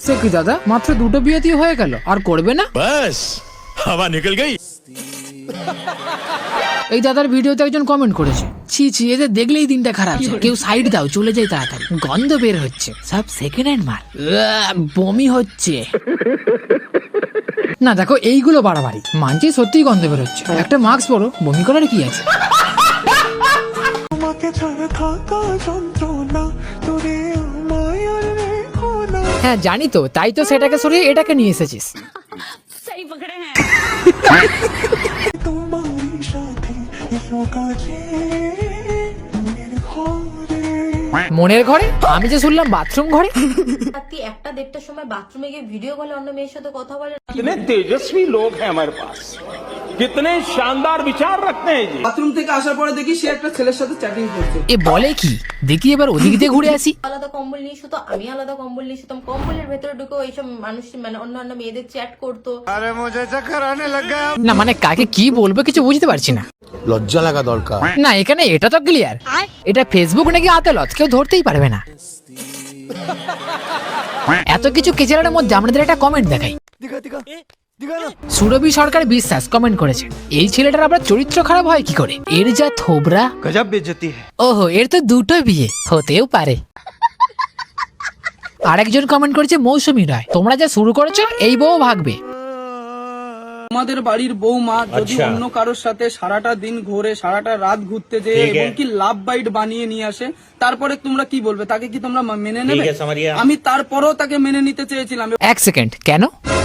সে কি দাদা, মাত্র দুটো বিয়ে দিয়ে হয়ে গেল, আর করবে না? বাস হাওয়া নিকল গই। এই দাদার ভিডিওতে একজন কমেন্ট করেছে, ছি ছি এদের দেখলেই দিনটা খারাপ যায়, কেউ সাইড দাও, চলে যাই তাড়াতাড়ি, গন্ধ বের হচ্ছে, সব সেকেন্ড হ্যান্ড মাল, বমি হচ্ছে। না দেখো এইগুলো বাড়াবাড়ি, মানছি সত্যিই গন্ধ বের হচ্ছে, একটা মাস্ক পরো, বমি করার কি আছে? হ্যাঁ জানি তো, তাই তো সেটাকে সরিয়ে এটাকে নিয়ে এসেছিস। মনের ঘরে? আমি যে শুনলাম বাথরুম ঘরে। রাত্রি 1টা-1:30টার সময় বাথরুমে গিয়ে ভিডিও কলে অন্য মেয়ের সাথে কথা বলে। कितने तेजस्वी लोग हैं हमारे पास, कितने शानदार विचार रखते हैं जी। বাথরুম থেকে আসার পরে দেখি সে একটা ছেলের সাথে চ্যাটিং করছে। এ বলে কি, দেখি এবার ওদিক দিয়ে ঘুরে আসি। আলাদা কম্বল নিয়ে শুতো, আমি আলাদা কম্বল নিয়ে শুতাম, কম্বলের ভেতরে ঢুকে এইসব মানুষ মানে অন্যান্য মেয়েদের চ্যাট করতো। না মানে কাকে কি বলবো কিছু বুঝতে পারছি না। লজ্জা লাগা দরকার। না এখানে এটা তো ক্লিয়ার, এটা ফেসবুক নাকি আদালত, কেউ ধরতেই পারবে না। এত কিছু কেচারের মধ্যে আমাদের একটা কমেন্ট দেখাই। সুরভি সরকার বিশ্বাস কমেন্ট করেছে, এই ছেলেটার আবার চরিত্র খারাপ হয় কি করে, এর যা থোবরা, গজব বেইজ্জতি है। ওহো এর তো দুটো বিয়ে হতেও পারে। আরেকজন কমেন্ট করেছে মৌসুমী রায়, তোমরা যা শুরু করেছো এই বউ ভাগবে। আমাদের বাড়ির বৌমা যদি অন্য কারোর সাথে সারাটা দিন ঘুরে, সারাটা রাত ঘুরতে যেয়ে এমনকি লাভ বাইট বানিয়ে নিয়ে আসে, তারপরে তোমরা কি বলবে? তাকে কি তোমরা মেনে নেবে? আমি তারপরেও তাকে মেনে নিতে চেয়েছিলাম। এক সেকেন্ড, কেন?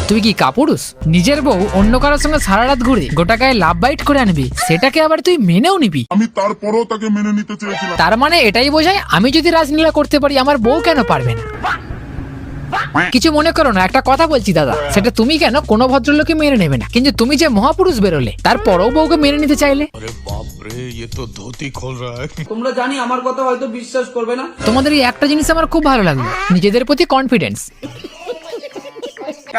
তুই কি কাপুরুষ? নিজের বউ অন্য কারোর সঙ্গে সারা রাত ঘুরে গোটা গায়ে লাভ বাইট করে আনবি, সেটাকে আবার তুই মেনেও নিবি? আমি তারপরও তাকে মেনে নিতে চেয়েছিলাম। তার মানে এটাই বোঝায় আমি যদি রাজলীলা করতে পারি আমার বউ কেন পারবে না? কিছু মনে করো না, একটা কথা বলছি দাদা, সেটা তুমি কেন কোনো ভদ্রলোকে মেনে নেবে না, কিন্তু তুমি যে মহাপুরুষ বেরোলে তারপরও বউকে মেনে নিতে চাইলে। তোমরা জানি আমার কথা হয়তো বিশ্বাস করবে না। তোমাদের এই একটা জিনিস আমার খুব ভালো লাগলো, নিজেদের প্রতি কনফিডেন্স।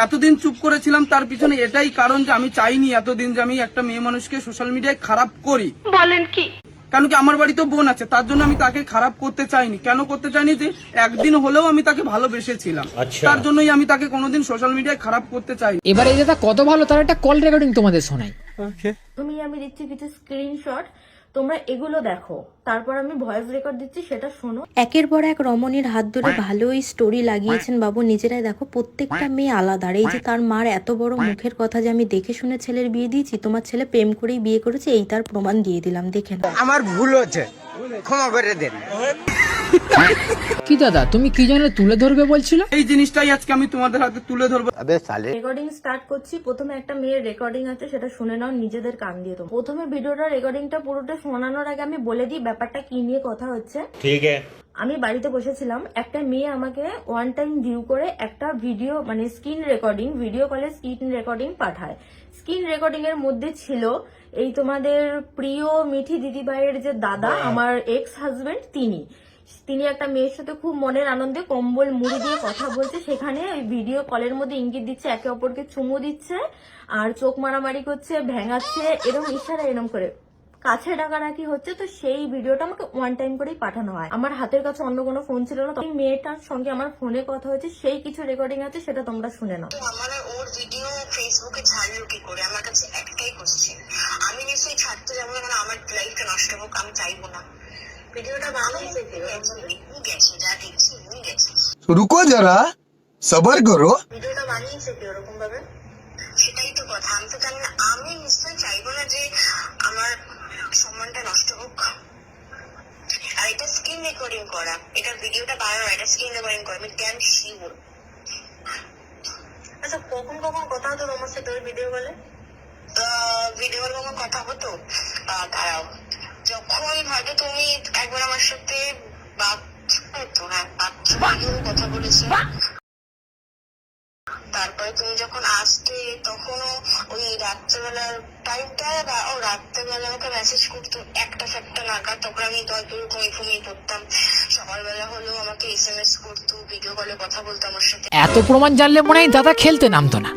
এতদিন চুপ করেছিলাম তার পিছনে এটাই কারণ যে আমি চাইনি এতদিন যে আমি একটা মেয়ে মানুষকে সোশ্যাল মিডিয়ায় খারাপ করি। বলেন কি? কারণ কি আমার বাড়িতে বোন আছে, তার জন্য আমি তাকে খারাপ করতে চাইনি। কেন করতে চাইনি? যে একদিন হলেও আমি তাকে ভালোবেসেছিলাম, তার জন্যই আমি তাকে কোনোদিন সোশ্যাল মিডিয়ায় খারাপ করতে চাই। এবার এই দাদা কত ভালো, তার একটা কল রেকর্ডিং তোমাদের শোনাই। আমি দিচ্ছি কিছু স্ক্রিনশট, তোমরা এগুলো দেখো, তারপর আমি ভয়েস রেকর্ড দিচ্ছি, সেটা শোনো। একের পর এক রমণীর হাত ধরে ভালোই স্টোরি লাগিয়েছেন বাবু, নিজেরাই দেখো প্রত্যেকটা মেয়ে আলাদা। আর এই যে তার মার এত বড় মুখের কথা যে আমি দেখে শুনে ছেলের বিয়ে দিয়েছি, তোমার ছেলে প্রেম করেই বিয়ে করেছে, এই তার প্রমাণ দিয়ে দিলাম, দেখে নাও। আমার ভুল হচ্ছে, ক্ষমা করে দেন। কি দাদা তুমি কি জানো তুলে ধরবে বলছিল? এই জিনিসটাই আজকে আমি তোমাদের হাতে তুলে ধরবো। রেকর্ডিং স্টার্ট করছি। প্রথমে একটা মেয়ের রেকর্ডিং আছে, সেটা শুনে নাও নিজেদের কান দিয়ে। তো প্রথমে ভিডিওটা রেকর্ডিংটা পুরোটা শোনানোর আগে আমি বলে দিই ব্যাপারটা কি নিয়ে কথা হচ্ছে। ঠিক আছে। আমি বাড়িতে বসেছিলাম, একটা মেয়ে আমাকে ওয়ান টাইম ভিউ করে একটা ভিডিও মানে স্ক্রিন রেকর্ডিং, ভিডিও কলে স্ক্রিন রেকর্ডিং পাঠায়। স্ক্রিন রেকর্ডিং এর মধ্যে ছিল এই তোমাদের প্রিয় মিঠি দিদিভাইয়ের যে দাদা, আমার এক্স হাজবেন্ড, তিনি একটা মেয়ের সাথে খুব মনের আনন্দে কম্বল মুড়ি দিয়ে কথা বলছে। সেখানে ওই ভিডিও কলের মধ্যে ইঙ্গিত দিচ্ছে, একে অপরকে চুমু দিচ্ছে আর চোখ মারামারি করছে, ভেঙাচ্ছে, এরকম ইশারা এরকম করে কাছে ডাকাডাকি হচ্ছে। তো সেই ভিডিওটা আমাকে ওয়ান টাইম করেই পাঠানো হয়। আমার হাতের কাছে অন্য কোনো ফোন ছিল না, এই মেয়েটার সঙ্গে আমার ফোনে কথা হয়েছে, সেই কিছু রেকর্ডিং আছে, সেটা তোমরা শুনে নাও। আমার ওর ভিডিও ফেসবুকে ছাড়লো কি করে? আমার কাছে একটাই কোশ্চেন, আমি নিশ্চয়ই ছাড়তে যাবো না, মানে আমার লাইফটা নষ্ট হোক, আমি চাইবো না। ভিডিওটা বানাইছে গেছে, যা দেখছি গেছে। রুকো যারা, সবার করো। ভিডিওটা বানিয়েছে কি ওরকম ভাবে? সেটাই তো কথা, আমি তো জানি না। আমি নিশ্চয়ই চাইবো না যে আমার সম্মানটা নষ্ট হোক। আর এটা স্ক্রিন রেকর্ডিং করা, এটা ভিডিওটা বানানো, এটা স্ক্রিন রেকর্ডিং করা, আমি ড্যাম শিওর। আচ্ছা কখন কখন কথা হতো তোমার সাথে ওই ভিডিও বলে? ভিডিওর কখন কথা হতো? দাঁড়াও, যখন হয়তো তুমি একবার আমার সাথে কথা বলেছো, তারপরে তুমি যখন আসতে তখনও ওই রাত্রেবেলার টাইমটায় বা ও রাত্রেবেলা আমাকে মেসেজ করতো 1টা-4টা নাগাদ, তখন আমি দরদুর ঘুমিয়ে পড়তাম। সকালবেলা হলেও আমাকে SMS করতো, ভিডিও কলে কথা বলতো আমার সাথে। এত প্রমাণ জানলে মনে হয় দাদা খেলতে নামতো না।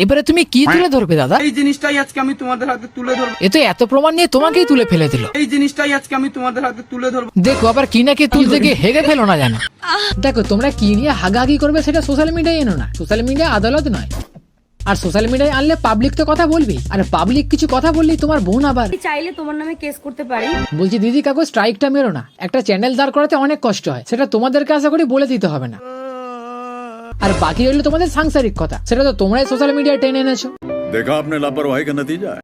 এবারে তুমি কি তুলে ধরবে দাদা? এই জিনিসটাই আজকে আমি তোমাদের হাতে তুলে ধরবো। এ তো এত প্রমাণ নিয়ে তোমাকেই তুলে ফেলে দিল। এই জিনিসটাই আজকে আমি তোমাদের হাতে তুলে ধরবো। দেখো আবার কি না কি তুলতে গিয়ে হেগে ফেলো না জানো। দেখো তোমরা কি নিয়ে হাগাহাগি করবে সেটা সোশ্যাল মিডিয়ায় এনো না, সোশ্যাল মিডিয়া আদালত নয়। আর সোশ্যাল মিডিয়ায় আনলে পাবলিক তো কথা বলবেই, আর পাবলিক কিছু কথা বললেই তোমার বোন আবার চাইলে তোমার নামে কেস করতে পারি। বলছি দিদি কাকু স্ট্রাইকটা মেরো না, একটা চ্যানেল দাঁড় করাতে অনেক কষ্ট হয়, সেটা তোমাদেরকে আশা করি বলে দিতে হবে না। আর বাকি রইল তোমাদের সাংসারিক কথা, সেটা তো তোমরাই সোশ্যাল মিডিয়ায় টেনে এনেছো। देखा आपने लापरवाही का नतीजा है।